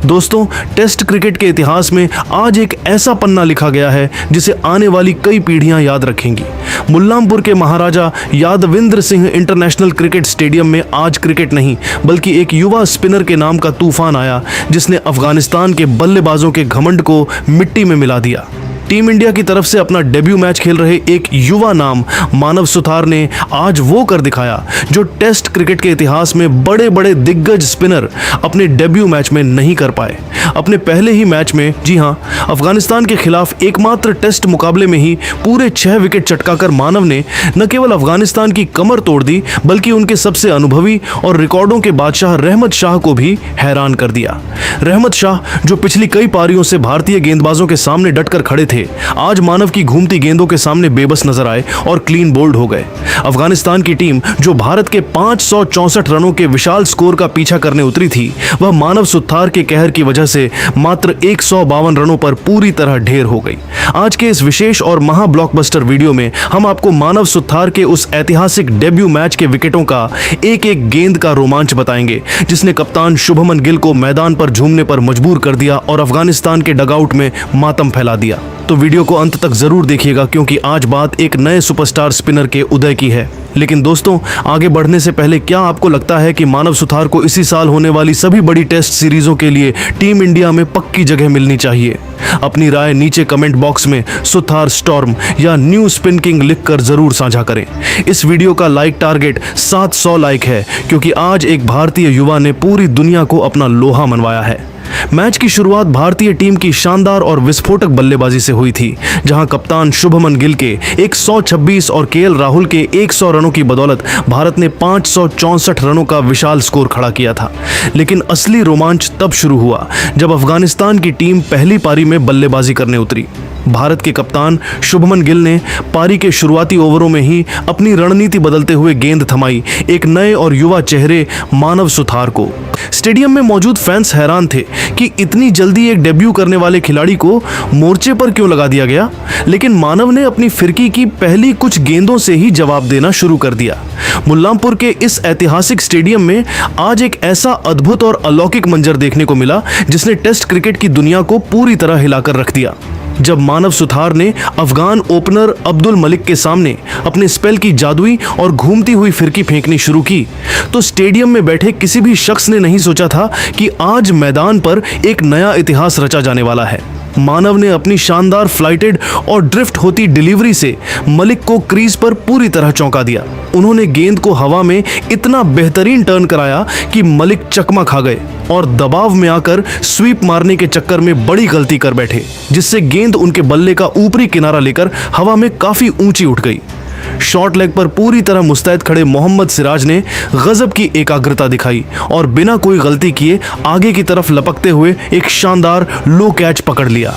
दोस्तों, test cricket के इतिहास में आज एक ऐसा पन्ना लिखा गया है जिसे आने वाली कई पीढ़ियां याद रखेंगी। मुल्लांपुर के Maharaja Yadavindra Singh international cricket stadium में आज क्रिकेट नहीं बल्कि एक युवा स्पिनर के नाम का तूफान आया जिसने अफगानिस्तान के बल्लेबाजों के घमंड को मिट्टी में मिला दिया। टीम इंडिया की तरफ से अपना डेब्यू मैच खेल रहे एक युवा नाम मानव सुथार ने आज वो कर दिखाया जो टेस्ट क्रिकेट के इतिहास में बड़े बड़े दिग्गज स्पिनर अपने डेब्यू मैच में नहीं कर पाए। अपने पहले ही मैच में, जी हां, अफगानिस्तान के खिलाफ एकमात्र टेस्ट मुकाबले में ही पूरे 6 विकेट चटकाकर मानव ने न केवल अफगानिस्तान की कमर तोड़ दी बल्कि उनके सबसे अनुभवी और रिकॉर्डों के बादशाह रहमत शाह को भी हैरान कर दिया। रहमत शाह, जो पिछली कई पारियों से भारतीय गेंदबाजों के सामने डटकर खड़े थे, आज मानव की घूमती गेंदों के सामने बेबस नजर आए और क्लीन बोल्ड हो गए। अफगानिस्तान की टीम जो भारत के 564 रनों के विशाल स्कोर का पीछा करने उतरी थी, वह मानव सुथार के कहर की वजह से मात्र 152 रनों पर पूरी तरह ढेर हो गई। आज के इस विशेष और महा ब्लॉकबस्टर वीडियो में हम आपको मानव सुथार के उस ऐतिहासिक डेब्यू मैच के विकेटों का एक एक गेंद का रोमांच बताएंगे जिसने कप्तान शुभमन गिल को मैदान पर झूमने पर मजबूर कर दिया और अफगानिस्तान के डगआउट में मातम फैला दिया। तो वीडियो को अंत तक जरूर देखिएगा क्योंकि आज बात एक नए सुपरस्टार स्पिनर के उदय की है। लेकिन दोस्तों, आगे बढ़ने से पहले क्या आपको लगता है कि मानव सुथार को इसी साल होने वाली सभी बड़ी टेस्ट सीरीजों के लिए टीम इंडिया में पक्की जगह मिलनी चाहिए? अपनी राय नीचे कमेंट बॉक्स में सुथार स्टॉर्म या न्यू स्पिन किंग लिखकर जरूर साझा करें। इस वीडियो का लाइक टारगेट 700 लाइक है क्योंकि आज एक भारतीय युवा ने पूरी दुनिया को अपना लोहा मनवाया है। मैच की शुरुआत भारतीय टीम की शानदार और विस्फोटक बल्लेबाजी से हुई थी, जहां कप्तान शुभमन गिल के 126 और केएल राहुल के 100 रनों की बदौलत भारत ने 564 रनों का विशाल स्कोर खड़ा किया था। लेकिन असली रोमांच तब शुरू हुआ जब अफगानिस्तान की टीम पहली पारी में बल्लेबाजी करने उतरी। भारत के कप्तान शुभमन गिल ने पारी के शुरुआती ओवरों में ही अपनी रणनीति बदलते हुए गेंद थमाई एक नए और युवा चेहरे मानव सुथार को। स्टेडियम में मौजूद फैंस हैरान थे कि इतनी जल्दी एक डेब्यू करने वाले खिलाड़ी को मोर्चे पर क्यों लगा दिया गया, लेकिन मानव ने अपनी फिरकी की पहली कुछ गेंदों से ही जवाब देना शुरू कर दिया। मुल्लांपुर के इस ऐतिहासिक स्टेडियम में आज एक ऐसा अद्भुत और अलौकिक मंजर देखने को मिला जिसने टेस्ट क्रिकेट की दुनिया को पूरी तरह हिलाकर रख दिया। जब मानव सुथार ने अफगान ओपनर अब्दुल मलिक के सामने अपने स्पेल की जादुई और घूमती हुई फिरकी फेंकनी शुरू की तो स्टेडियम में बैठे किसी भी शख्स ने नहीं सोचा था कि आज मैदान पर एक नया इतिहास रचा जाने वाला है। मानव ने अपनी शानदार फ्लाइटेड और ड्रिफ्ट होती डिलीवरी से मलिक को क्रीज पर पूरी तरह चौंका दिया। उन्होंने गेंद को हवा में इतना बेहतरीन टर्न कराया कि मलिक चकमा खा गए और दबाव में आकर स्वीप मारने के चक्कर में बड़ी गलती कर बैठे, जिससे गेंद उनके बल्ले का ऊपरी किनारा लेकर हवा में काफी ऊंची उठ गई। शॉर्ट लेग पर पूरी तरह मुस्तैद खड़े मोहम्मद सिराज ने गजब की एकाग्रता दिखाई और बिना कोई गलती किए आगे की तरफ लपकते हुए एक शानदार लो कैच पकड़ लिया।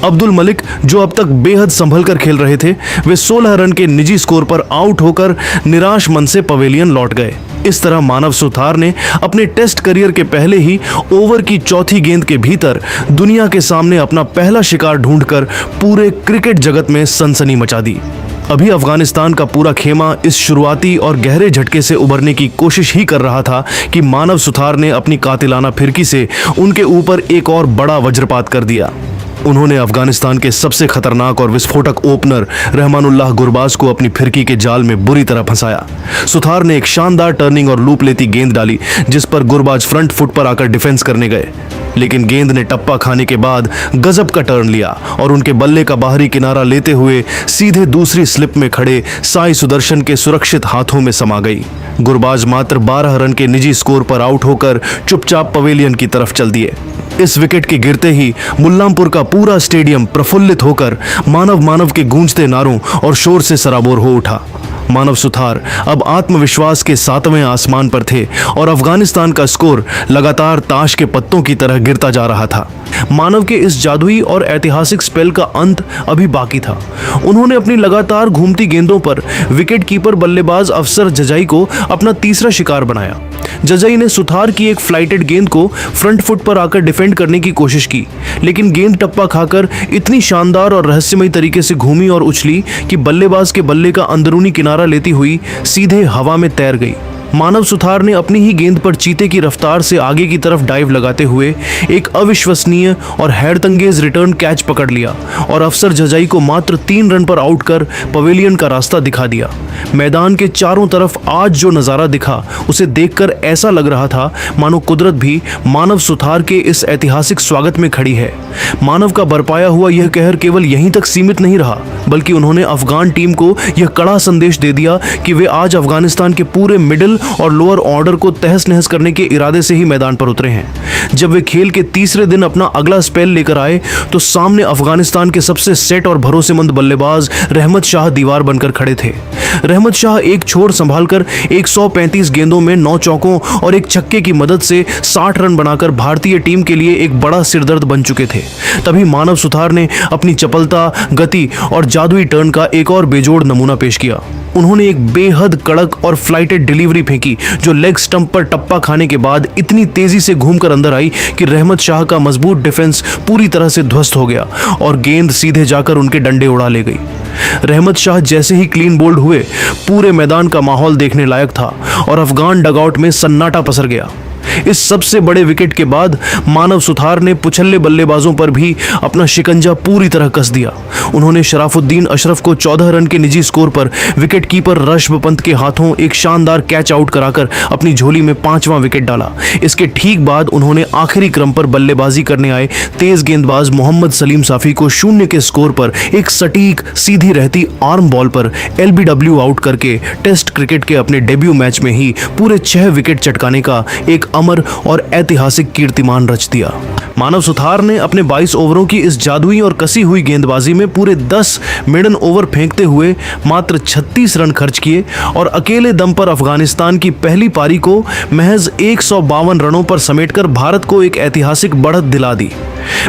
अब्दुल मलिक, जो अब तक बेहद संभल कर खेल रहे थे, वे 16 रन के निजी स्कोर पर आउट होकर निराश मन से पवेलियन लौट गए। इस तरह मानव सुथार ने अपने टेस्ट करियर के पहले ही ओवर की चौथी गेंद के भीतर दुनिया के सामने अपना पहला शिकार ढूंढकर पूरे क्रिकेट जगत में सनसनी मचा दी। अभी अफगानिस्तान का पूरा खेमा इस शुरुआती और गहरे झटके से उबरने की कोशिश ही कर रहा था कि मानव सुथार ने अपनी कातिलाना फिरकी से उनके ऊपर एक और बड़ा वज्रपात कर दिया। उन्होंने अफगानिस्तान के सबसे खतरनाक और विस्फोटक ओपनर रहमानुल्लाह गुरबाज को अपनी फिरकी के जाल में बुरी तरह फंसाया। सुथार ने एक शानदार टर्निंग और लूप लेती गेंद डाली जिस पर गुरबाज फ्रंट फुट पर आकर डिफेंस करने गए, लेकिन गेंद ने टप्पा खाने के बाद गजब का टर्न लिया और उनके बल्ले का बाहरी किनारा लेते हुए सीधे दूसरी स्लिप में खड़े साई सुदर्शन के सुरक्षित हाथों में समा गई। गुरबाज मात्र 12 रन के निजी स्कोर पर आउट होकर चुपचाप पवेलियन की तरफ चल दिए। इस विकेट के गिरते ही मुल्लांपुर का पूरा स्टेडियम प्रफुल्लित होकर मानव के गूंजते नारों और शोर से सराबोर हो उठा। मानव सुथार अब आत्मविश्वास के 7वें आसमान पर थे और अफगानिस्तान का स्कोर लगातार ताश के पत्तों की तरह गिरता जा रहा था। मानव के इस जादुई और ऐतिहासिक स्पेल का अंत अभी बाकी था। उन्होंने अपनी लगातार घूमती गेंदों पर विकेट कीपर बल्लेबाज अफसर जजाई को अपना तीसरा शिकार बनाया। जजाई ने सुथार की एक फ्लाइटेड गेंद को फ्रंट फुट पर आकर डिफेंड करने की कोशिश की, लेकिन गेंद टप्पा खाकर इतनी शानदार और रहस्यमयी तरीके से घूमी और उछली कि बल्लेबाज के बल्ले का अंदरूनी किनारा लेती हुई सीधे हवा में तैर गई। मानव सुथार ने अपनी ही गेंद पर चीते की रफ्तार से आगे की तरफ डाइव लगाते हुए एक अविश्वसनीय और हैरतंगेज रिटर्न कैच पकड़ लिया और अफसर जजाई को मात्र 3 रन पर आउट कर पवेलियन का रास्ता दिखा दिया। मैदान के चारों तरफ आज जो नजारा दिखा उसे देखकर ऐसा लग रहा था मानो कुदरत भी मानव सुथार के इस ऐतिहासिक स्वागत में खड़ी है। मानव का बरपाया हुआ यह कहर केवल यहीं तक सीमित नहीं रहा, बल्कि उन्होंने अफगान टीम को यह कड़ा संदेश दे दिया कि वे आज अफगानिस्तान के पूरे मिडिल और लोअर ऑर्डर को तहस नहस करने के इरादे से ही मैदान पर उतरे हैं। जब वे खेल के तीसरे दिन अपना अगला स्पेल लेकर आए तो सामने अफगानिस्तान के सबसे सेट और भरोसेमंद बल्लेबाज रहमत शाह दीवार बनकर खड़े थे। रहमत शाह एक छोर संभालकर 135 गेंदों में 9 चौकों और एक छक्के की मदद से 60 रन बनाकर भारतीय टीम के लिए एक बड़ा सिरदर्द बन चुके थे। तभी मानव सुथार ने अपनी चपलता, गति और जादुई टर्न का एक और बेजोड़ नमूना पेश किया। उन्होंने एक बेहद कड़क और फ्लाइटेड डिलीवरी फेंकी जो लेग स्टंप पर टप्पा खाने के बाद इतनी तेजी से घूमकर अंदर आई कि रहमत शाह का मजबूत डिफेंस पूरी तरह से ध्वस्त हो गया और गेंद सीधे जाकर उनके डंडे उड़ा ले गई। रहमत शाह जैसे ही क्लीन बोल्ड हुए, पूरे मैदान का माहौल देखने लायक था और अफगान डगआउट में सन्नाटा पसर गया। इस सबसे बड़े विकेट के बाद मानव सुथार ने पुछल्ले बल्लेबाजों पर भी अपना शिकंजा पूरी तरह कस दिया। उन्होंने शराफुद्दीन अशरफ को 14 रन के निजी स्कोर पर विकेट कीपर रशब पंत के हाथों एक शानदार कैच आउट कराकर अपनी झोली में 5वां विकेट डाला। इसके ठीक बाद उन्होंने आखिरी क्रम पर बल्लेबाजी करने आए तेज गेंदबाज मोहम्मद सलीम साफी को 0 के स्कोर पर एक सटीक सीधी रहती आर्म बॉल पर LBW आउट करके टेस्ट क्रिकेट के अपने डेब्यू मैच में ही पूरे 6 विकेट चटकाने का एक अमर और ऐतिहासिक कीर्तिमान रच दिया। मानव सुथार ने अपने 22 ओवरों की इस जादुई और कसी हुई गेंदबाजी में पूरे 10 मेडन ओवर फेंकते हुए मात्र 36 रन खर्च किए और अकेले दम पर अफगानिस्तान की पहली पारी को महज 152 रनों पर समेटकर भारत को एक ऐतिहासिक बढ़त दिला दी।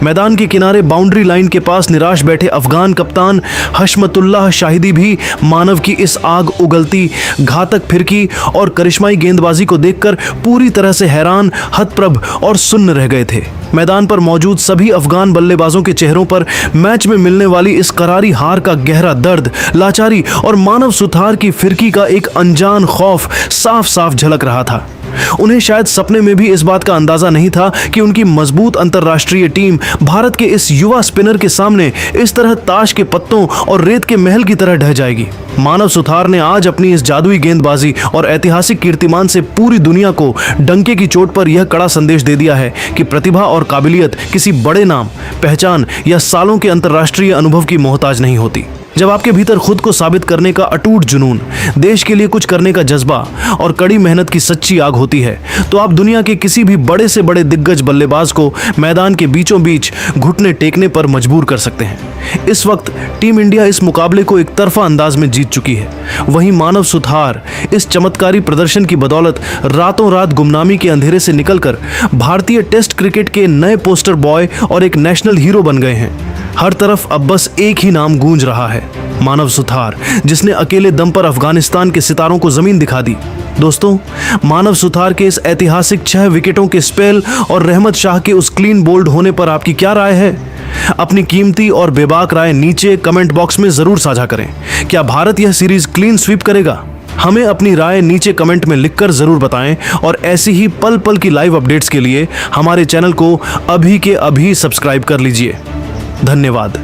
मैदान के किनारे बाउंड्री लाइन के पास निराश बैठे अफगान कप्तान हशमतुल्लाह शाहिदी भी मानव की इस आग उगलती, घातक फिरकी और करिश्माई गेंदबाजी को देखकर पूरी तरह से हैरान, हतप्रभ और सुन्न रह गए थे। मैदान पर मौजूद सभी अफगान बल्लेबाजों के चेहरों पर मैच में मिलने वाली इस करारी हार का गहरा दर्द, लाचारी और मानव सुथार की फिरकी का एक अनजान खौफ साफ साफ झलक रहा था। उन्हें शायद सपने में भी इस बात का अंदाजा नहीं था कि उनकी मजबूत अंतर्राष्ट्रीय टीम भारत के इस युवा स्पिनर के सामने इस तरह ताश के पत्तों और रेत के महल की तरह ढह जाएगी। मानव सुथार ने आज अपनी इस जादुई गेंदबाजी और ऐतिहासिक कीर्तिमान से पूरी दुनिया को डंके की चोट पर यह कड़ा संदेश दे दिया है कि प्रतिभा और काबिलियत किसी बड़े नाम, पहचान या सालों के अंतर्राष्ट्रीय अनुभव की मोहताज नहीं होती। जब आपके भीतर खुद को साबित करने का अटूट जुनून, देश के लिए कुछ करने का जज्बा और कड़ी मेहनत की सच्ची आग होती है तो आप दुनिया के किसी भी बड़े से बड़े दिग्गज बल्लेबाज को मैदान के बीचों बीच घुटने टेकने पर मजबूर कर सकते हैं। इस वक्त टीम इंडिया इस मुकाबले को एक तरफा अंदाज में जीत चुकी है। वहीं मानव सुथार इस चमत्कारी प्रदर्शन की बदौलत रातों रात गुमनामी के अंधेरे से निकलकर भारतीय टेस्ट क्रिकेट के नए पोस्टर बॉय और एक नेशनल हीरो बन गए हैं। हर तरफ अब बस एक ही नाम गूंज रहा है, मानव सुथार, जिसने अकेले दम पर अफगानिस्तान के सितारों को जमीन दिखा दी। दोस्तों, मानव सुथार के इस ऐतिहासिक 6 विकेटों के स्पेल और रहमत शाह के उस क्लीन बोल्ड होने पर आपकी क्या राय है? अपनी कीमती और बेबाक राय नीचे कमेंट बॉक्स में जरूर साझा करें। क्या भारत यह सीरीज क्लीन स्वीप करेगा? हमें अपनी राय नीचे कमेंट में लिखकर जरूर बताएं और ऐसी ही पल पल की लाइव अपडेट्स के लिए हमारे चैनल को अभी के अभी सब्सक्राइब कर लीजिए। धन्यवाद।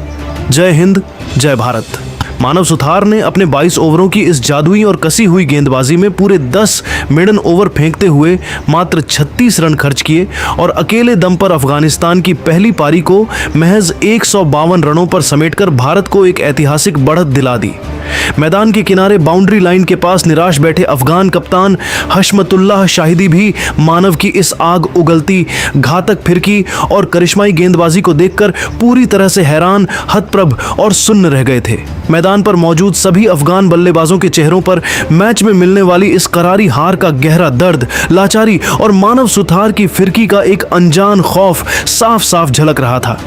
जय हिंद, जय भारत। मानव सुथार ने अपने 22 ओवरों की इस जादुई और कसी हुई गेंदबाजी में पूरे 10 मेडन ओवर फेंकते हुए मात्र 36 रन खर्च किए और अकेले दम पर अफगानिस्तान की पहली पारी को महज 152 रनों पर समेटकर भारत को एक ऐतिहासिक बढ़त दिला दी। मैदान के किनारे बाउंड्री लाइन के पास निराश बैठे अफगान कप्तान हशमतुल्लाह शाहिदी भी मानव की इस आग उगलती, घातक फिरकी और करिश्माई गेंदबाजी को देखकर पूरी तरह से हैरान, हतप्रभ और सुन्न रह गए थे। मैदान पर मौजूद सभी अफगान बल्लेबाजों के चेहरों पर मैच में मिलने वाली इस करारी हार का गहरा दर्द, लाचारी और मानव सुथार की फिरकी का एक अनजान खौफ साफ साफ झलक रहा था।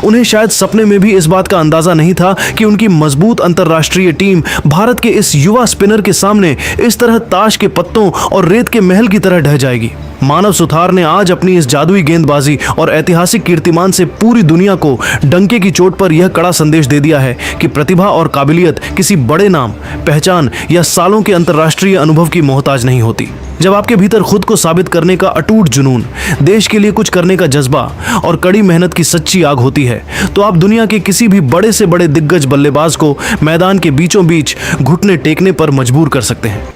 उन्हें शायद सपने में भी इस बात का अंदाजा नहीं था कि उनकी मजबूत अंतर्राष्ट्रीय टीम भारत के इस युवा स्पिनर के सामने इस तरह ताश के पत्तों और रेत के महल की तरह ढह जाएगी। मानव सुथार ने आज अपनी इस जादुई गेंदबाजी और ऐतिहासिक कीर्तिमान से पूरी दुनिया को डंके की चोट पर यह कड़ा संदेश दे दिया है कि प्रतिभा और काबिलियत किसी बड़े नाम, पहचान या सालों के अंतर्राष्ट्रीय अनुभव की मोहताज नहीं होती। जब आपके भीतर खुद को साबित करने का अटूट जुनून, देश के लिए कुछ करने का जज्बा और कड़ी मेहनत की सच्ची आग होती है, तो आप दुनिया के किसी भी बड़े से बड़े दिग्गज बल्लेबाज को मैदान के बीचों बीच घुटने टेकने पर मजबूर कर सकते हैं।